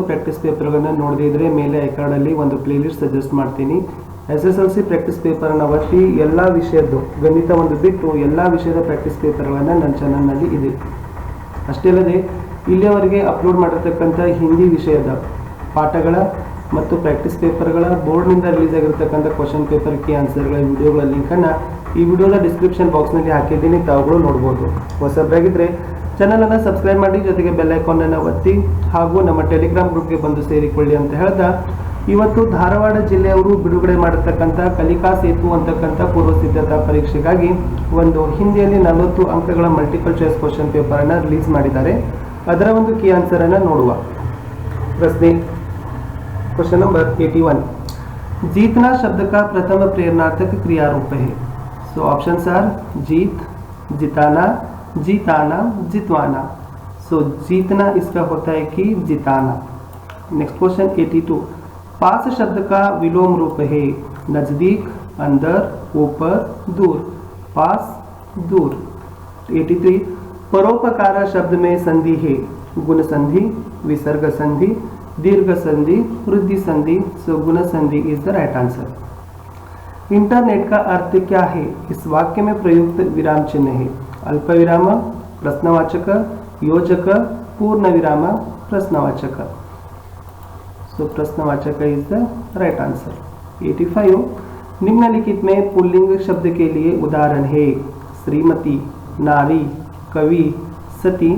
Practice ಪೇಪರ್ಗಳನ್ನು ನೋಡದೇ ಇದ್ದರೆ ಮೇಲೆ ಐಕಾರ್ಡಲ್ಲಿ ಒಂದು ಪ್ಲೇಲಿಸ್ಟ್ ಸಜೆಸ್ಟ್ ಮಾಡ್ತೀನಿ. SSLC ಪ್ರಾಕ್ಟೀಸ್ ಪೇಪರ್ನ ಒತ್ತಿ ಎಲ್ಲ ವಿಷಯದ್ದು ಗಣಿತ ಒಂದು ಬಿಟ್ಟು ಎಲ್ಲ ವಿಷಯದ ಪ್ರಾಕ್ಟೀಸ್ ಪೇಪರ್ಗಳನ್ನು ನನ್ನ ಚಾನಲ್ನಲ್ಲಿ ಇದೆ. ಅಷ್ಟೇ ಅಲ್ಲದೆ ಇಲ್ಲಿಯವರೆಗೆ ಅಪ್ಲೋಡ್ ಮಾಡಿರ್ತಕ್ಕಂಥ ಹಿಂದಿ ವಿಷಯದ ಪಾಠಗಳ ಮತ್ತು ಪ್ರಾಕ್ಟೀಸ್ ಪೇಪರ್ಗಳ ಬೋರ್ಡ್ನಿಂದ ರಿಲೀಸ್ ಆಗಿರ್ತಕ್ಕಂಥ ಕ್ವಶನ್ ಪೇಪರ್ ಕೀ ಆನ್ಸರ್ಗಳ ವಿಡಿಯೋಗಳ ಲಿಂಕನ್ನು ಈ ವಿಡಿಯೋದ ಡಿಸ್ಕ್ರಿಪ್ಷನ್ ಬಾಕ್ಸ್ನಲ್ಲಿ ಹಾಕಿದ್ದೀನಿ, ತಾವುಗಳು ನೋಡ್ಬೋದು. ಹೊಸಬರಾಗಿದ್ದರೆ ಚಾನಲನ್ನು ಸಬ್ಸ್ಕ್ರೈಬ್ ಮಾಡಿ, ಜೊತೆಗೆ ಬೆಲ್ ಐಕಾನನ್ನು ಒತ್ತಿ ಹಾಗೂ ನಮ್ಮ ಟೆಲಿಗ್ರಾಮ್ ಗ್ರೂಪ್ಗೆ ಬಂದು ಸೇರಿಕೊಳ್ಳಿ ಅಂತ ಹೇಳ್ತಾ, ಇವತ್ತು ಧಾರವಾಡ ಜಿಲ್ಲೆಯವರು ಬಿಡುಗಡೆ ಮಾಡಿರ್ತಕ್ಕಂಥ ಕಲಿಕಾ ಸೇತು ಅಂತಕ್ಕಂಥ ಪೂರ್ವ ಸಿದ್ಧತಾ ಪರೀಕ್ಷೆಗಾಗಿ ಒಂದು ಹಿಂದಿಯಲ್ಲಿ 40 ಅಂಕಗಳ ಮಲ್ಟಿಪಲ್ ಚಾಯ್ಸ್ ಕ್ವಶನ್ ಪೇಪರನ್ನು ರಿಲೀಸ್ ಮಾಡಿದ್ದಾರೆ. ಅದರ ಒಂದು ಕೀ ಆನ್ಸರನ್ನು ನೋಡುವ. ಪ್ರಶ್ನೆ क्वेश्चन नंबर 81, जीतना शब्द का प्रथम प्रेरणार्थक क्रिया रूप है. सो ऑप्शंस आर जीत, जिताना, जीताना, जितवाना. सो जीतना इसका होता है कि जिताना. नेक्स्ट क्वेश्चन 82, पास शब्द का विलोम रूप है. नजदीक, अंदर, ऊपर, दूर. पास, दूर. 83, परोपकार शब्द में संधि है. गुण संधि, विसर्ग संधि, दीर्घ संधि, वृद्धि संधि. सो गुण संधि is the right answer. Internet का अर्थ क्या है? इस वाक्य में प्रयुक्त विराम चिन्ह है. अल्प विराम, प्रश्नवाचक, योजक, पूर्ण विराम, प्रश्नवाचक. सो प्रश्नवाचक इज द राइट आंसर. 85, निम्नलिखित में पुल्लिंग शब्द के लिए उदाहरण है. श्रीमती, नारी, कवि, सती.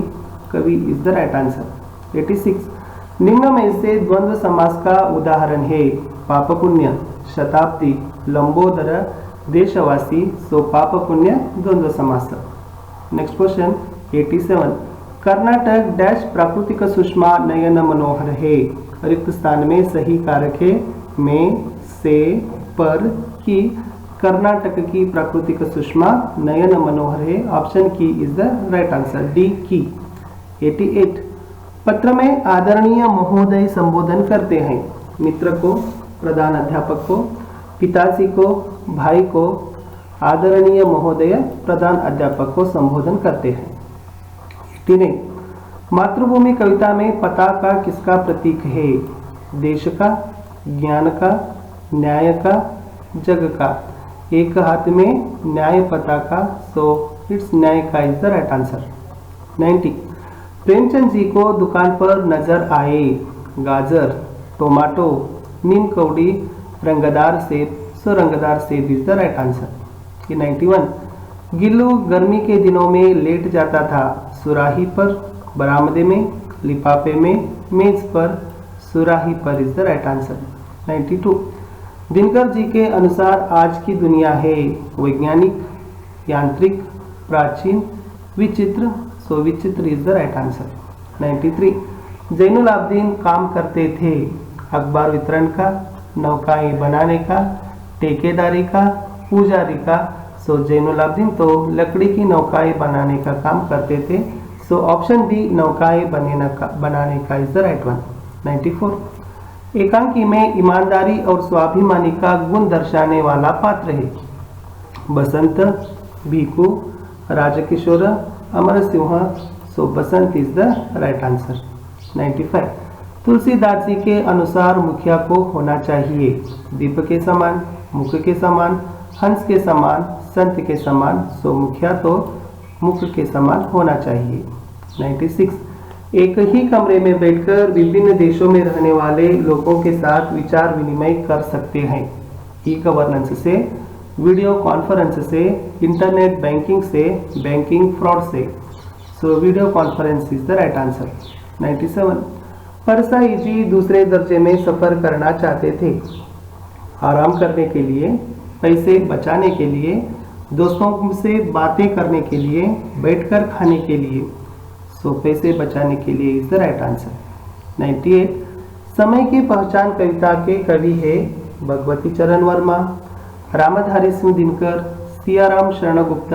कवि इज द राइट आंसर. 86, निम्न में से द्वंद्व समास का उदाहरण है. पाप पुण्य, शताब्दी, लंबोदर, देशवासी. सो पाप पुण्य द्वंद्व समास. नेक्स्ट क्वेश्चन 87, कर्नाटक डैश प्राकृतिक सुषमा नयन मनोहर है. रिक्त स्थान में सही कारक है में, से, पर, की. कर्नाटक की प्राकृतिक सुषमा नयन मनोहर है. ऑप्शन की is the right answer, D की. 88, पत्र में आदरणीय महोदय संबोधन करते हैं. मित्र को, प्रधान अध्यापक को, पिताजी को, भाई को आदरणीय महोदय प्रधान अध्यापक को संबोधन करते हैं. 89, मातृभूमि कविता में पताका किसका प्रतीक है? देश का, ज्ञान का, न्याय का, जग का. एक हाथ में न्याय पताका. सो इट्स न्याय का is the right answer. 90, Premchand ji को दुकान पर नजर आए. गाजर, टोमाटो, नीम कौड़ी, रंगदार सेब. सो रंगदार सेब is the right answer. 91, Gillu गर्मी के दिनों में लेट जाता था. सुराही पर, बरामदे में, लिफाफे में, मेज पर. सुराही पर is the right answer. 92, Dinkar ji के अनुसार आज की दुनिया है. वैज्ञानिक, यांत्रिक, प्राचीन, विचित्र. सो विचित्र is the right answer. 93, Zainul Abedin काम करते थे. अखबार वितरण का, नौकाएं बनाने का, ठेकेदारी का, पुजारी का. सो जैनुल आबदीन तो लकड़ी की नौकाएं बनाने का काम करते थे. सो ऑप्शन डी नौकाएं बनाने का इज द राइट वन. 94, एकांकी में ईमानदारी और स्वाभिमानी का गुण दर्शाने वाला पात्र है. Basant, Bhikhu, Rajkishor, Amar Singh. So Basant is the right answer. 95, Tulsidas ji के अनुसार मुखिया को होना चाहिए. दीप के समान, मुख के समान, हंस के समान, संत के समान. सो मुखिया तो मुख के समान होना चाहिए. 96, एक ही कमरे में बैठकर विभिन्न देशों में रहने वाले लोगों के साथ विचार विनिमय कर सकते हैं. ई गवर्नेंस से, वीडियो कॉन्फ्रेंस से, इंटरनेट बैंकिंग से, बैंकिंग फ्रॉड से. So video conference is the right answer. 97, Parsai ji दूसरे दर्जे में सफर करना चाहते थे. आराम करने के लिए, पैसे बचाने के लिए, दोस्तों से बातें करने के लिए, बैठकर खाने के लिए. सो पैसे बचाने के लिए इज द राइट आंसर. 98, समय की पहचान कविता के कवि है. भगवती चरण वर्मा, रामधारी सिंह दिनकर, सियाराम शरणगुप्त,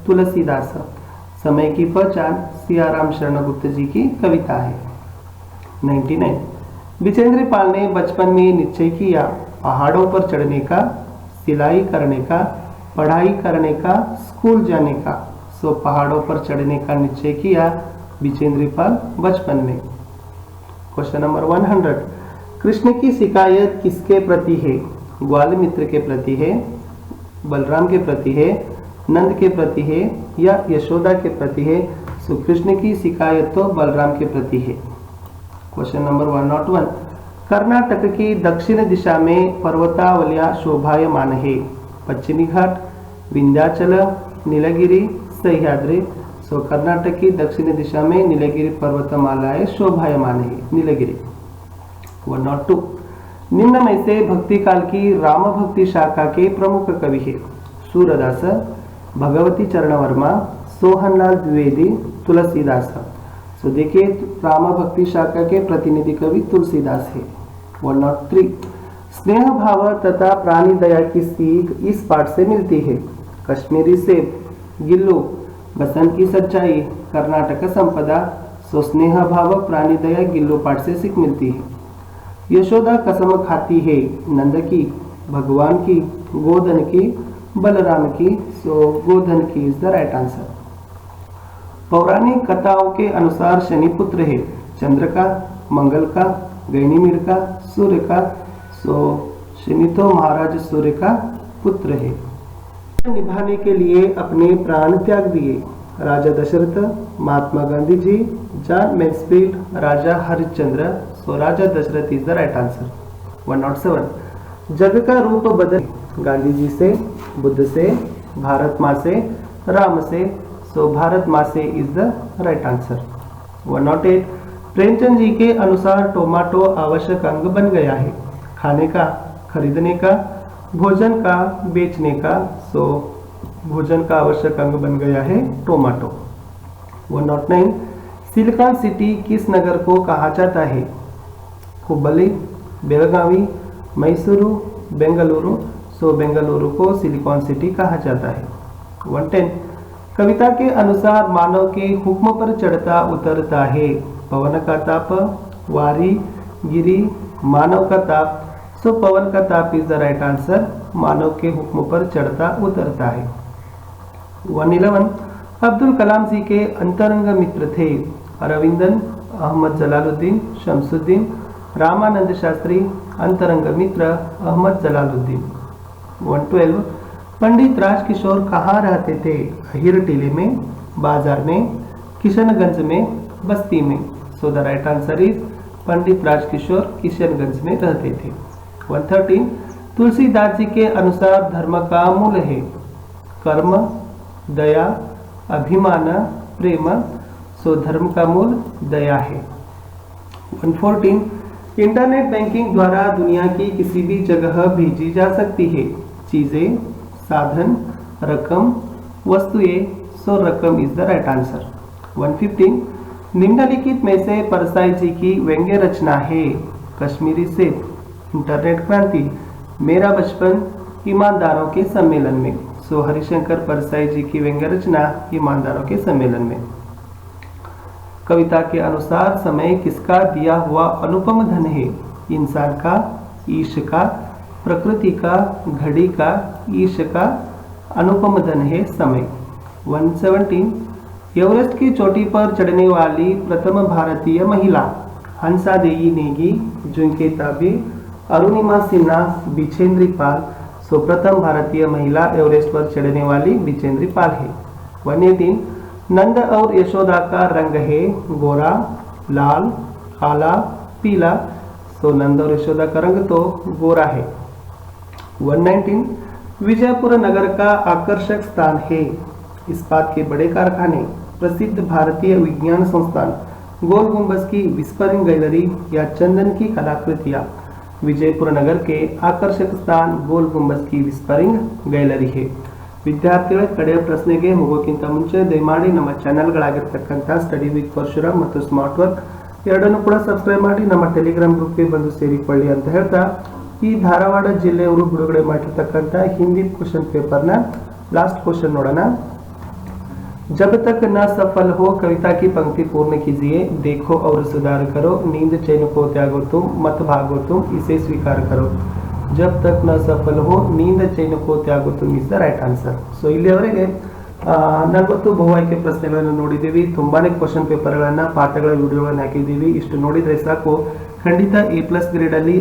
तुलसीदास. समय की पहचान सियाराम शरणगुप्त जी की कविता है. 99, विजेंद्र पाल ने बचपन में निश्चय किया. पहाड़ों पर चढ़ने का, सिलाई करने का, पढ़ाई करने का, स्कूल जाने का. पहाड़ों पर चढ़ने का निश्चय किया विजेंद्र पाल बचपन में। क्वेश्चन नंबर 100, कृष्ण की शिकायत किसके प्रति है? ग्वाल मित्र के प्रति है, बलराम के प्रति है, नंद के प्रति है या यशोदा के प्रति है? सो कृष्ण की शिकायत तो बलराम के प्रति है। क्वेश्चन नंबर 101, कर्नाटक की दक्षिण दिशा में पर्वतावलियां शोभायमान है। पश्चिमी घाट, विंध्याचल, नीलगिरी, सह्याद्री। सो कर्नाटक की दक्षिण दिशा में नीलगिरी पर्वतमालाएं शोभायमान है, नीलगिरी। 102, निम्न में से भक्ति काल की राम भक्ति शाखा के प्रमुख कवि है? सूरदास, भगवती चरण वर्मा, सोहनलाल द्विवेदी, तुलसीदास। तो देखिए राम भक्ति शाखा के प्रतिनिधि कवि तुलसीदास है। 103, स्नेह भाव तथा प्राणी दया की सीख इस पाठ से मिलती है? कश्मीरी सेब, गिल्लू, बसंत की सच्चाई, कर्नाटक संपदा। सो स्नेह भाव प्राणी दया गिल्लू पाठ से सीख मिलती है। यशोदा कसम खाती है? नंद की, भगवान की, गोधन की, बलराम की। सो गोधन की इज द राइट आंसर। पौराणिक कथाओं के अनुसार शनि पुत्र है? चंद्र का, मंगल का, गैनीमीर का, सूर्य का। सो शनि तो महाराज सूर्य का पुत्र है। निभाने के लिए अपने प्राण त्याग दिए? Raja Dasharath, Mahatma Gandhi ji, John Maxfield, Raja Harishchandra. So Raja Dasharath is the right answer. 107, जग का रूप बदल? गांधी जी से, बुद्ध से, भारत माँ से, राम से। सो भारत माँ से is the right answer. 108, Premchand ji के अनुसार टोमेटो आवश्यक अंग बन गया है? खाने का, खरीदने का, भोजन का, बेचने का। सो भोजन का आवश्यक अंग बन गया है टोमेटो। 109, सिलिकॉन सिटी किस नगर को कहा जाता है? हुबली, बेलगावी, मैसूरू, बेंगलुरु। सो बेंगलुरु को सिलिकॉन सिटी कहा जाता है। 110, कविता के अनुसार मानव के हुक्म पर चढ़ता उतरता है? पवन का ताप, वारी, गिरी, मानव का ताप। सो पवन का ताप इज द राइट आंसर। मानव के हुक्म पर चढ़ता उतरता है। 111, अब्दुल कलाम जी के अंतरंग मित्र थे? अरविंदन, अहमद जलालुद्दीन, शमसुद्दीन, रामानंद शास्त्री। अंतरंग मित्र अहमद जलालुद्दीन। 112, पंडित राजकिशोर कहाँ रहते थे? अहिर टीले में, बाजार में, किशनगंज में, बस्ती में। So the right answer is Pandit Rajkishor Kishanganj में रहते थे। 113, तुलसीदास जी के अनुसार धर्म का मूल है? कर्म, दया, अभिमान, प्रेम। सो धर्म का मूल दया है। 114, इंटरनेट बैंकिंग द्वारा दुनिया की किसी भी जगह भेजी जा सकती है? चीजें, साधन, रकम, वस्तुएं। सो रकम इज द राइट आंसर। 115, निम्नलिखित में से परसाई जी की व्यंग्य रचना है? कश्मीरी सेब, इंटरनेट क्रांति, मेरा बचपन, ईमानदारों के सम्मेलन में। सो हरिशंकर परसाई जी की व्यंग्य रचना ईमानदारों के सम्मेलन में। कविता के अनुसार समय किसका दिया हुआ अनुपम धन है? इंसान का, ईश का, प्रकृति का, घड़ी का, ईश का। अनुपम धन है समय। 117, एवरेस्ट की चोटी पर चढ़ने वाली प्रथम भारतीय महिला? हंसा देवी नेगी, जुंके ताबी, अरुणिमा सिन्हा, बिछेंद्री पाल। सो प्रथम भारतीय महिला एवरेस्ट पर चढ़ने वाली बिछेंद्री पाल है। 118, नंद और यशोदा का रंग है? गोरा, लाल, काला, पीला। सो नंद और यशोदा का रंग तो गोरा है। 119, विजयपुर नगर का आकर्षक स्थान है? इस्पात के बड़े कारखाने, प्रसिद्ध भारतीय विज्ञान संस्थान, गोल गुंबज की विस्परिंग गैलरी या चंदन की कलाकृतियां। विजयपुर नगर के ಆಕರ್ಷಕ ಸ್ಥಾನ ಗೋಲ್ ಗುಂಬಜ್ ಕಿ ವಿಸ್ಪರಿಂಗ್ ಗ್ಯಾಲರಿ है। ವಿದ್ಯಾರ್ಥಿಗಳ ಕಡೆಯ ಪ್ರಶ್ನೆಗೆ ಹೋಗೋಕ್ಕಿಂತ ಮುಂಚೆ ದಯಮಾಡಿ ನಮ್ಮ ಚಾನೆಲ್ಗಳಾಗಿರ್ತಕ್ಕಂಥ ಸ್ಟಡಿ ವಿತ್ ಪರಶುರಾಮ್ ಮತ್ತು ಸ್ಮಾರ್ಟ್ ವರ್ಕ್ ಎರಡನ್ನೂ ಕೂಡ ಸಬ್ಸ್ಕ್ರೈಬ್ ಮಾಡಿ ನಮ್ಮ ಟೆಲಿಗ್ರಾಮ್ ಗ್ರೂಪ್ಗೆ ಬಂದು ಸೇರಿಕೊಳ್ಳಿ ಅಂತ ಹೇಳ್ತಾ ಈ ಧಾರವಾಡ ಜಿಲ್ಲೆಯವರು ಬಿಡುಗಡೆ ಮಾಡಿರ್ತಕ್ಕಂಥ ಹಿಂದಿ ಕ್ವೆಶ್ಚನ್ ಪೇಪರ್ನ लास्ट क्वेश्चन ನೋಡೋಣ। जब तक न सफल हो कविता की पंक्ति पूर्ण कीजिए, देखो और सुधार करो, नींद चैन को त्यागो तुम, मत भागो तुम, इसे स्वीकार करो। जब तक न सफल हो नींद चैन को त्यागो तुम इज द राइट आंसर। सो ಇಲ್ಲಿಯವರೆಗೆ 40 ಬಹು ಆಯ್ಕೆ ಪ್ರಶ್ನೆಗಳನ್ನು ನೋಡಿದ್ದೀವಿ. ತುಂಬಾನೇ ಕ್ವಶನ್ ಪೇಪರ್ಗಳನ್ನ ಪಾಠಗಳ ವಿಡಿಯೋಗಳನ್ನ ಹಾಕಿದ್ದೀವಿ. ಇಷ್ಟು ನೋಡಿದ್ರೆ ಸಾಕು, ಖಂಡಿತ A+ ಗ್ರೇಡ್ ಅಲ್ಲಿ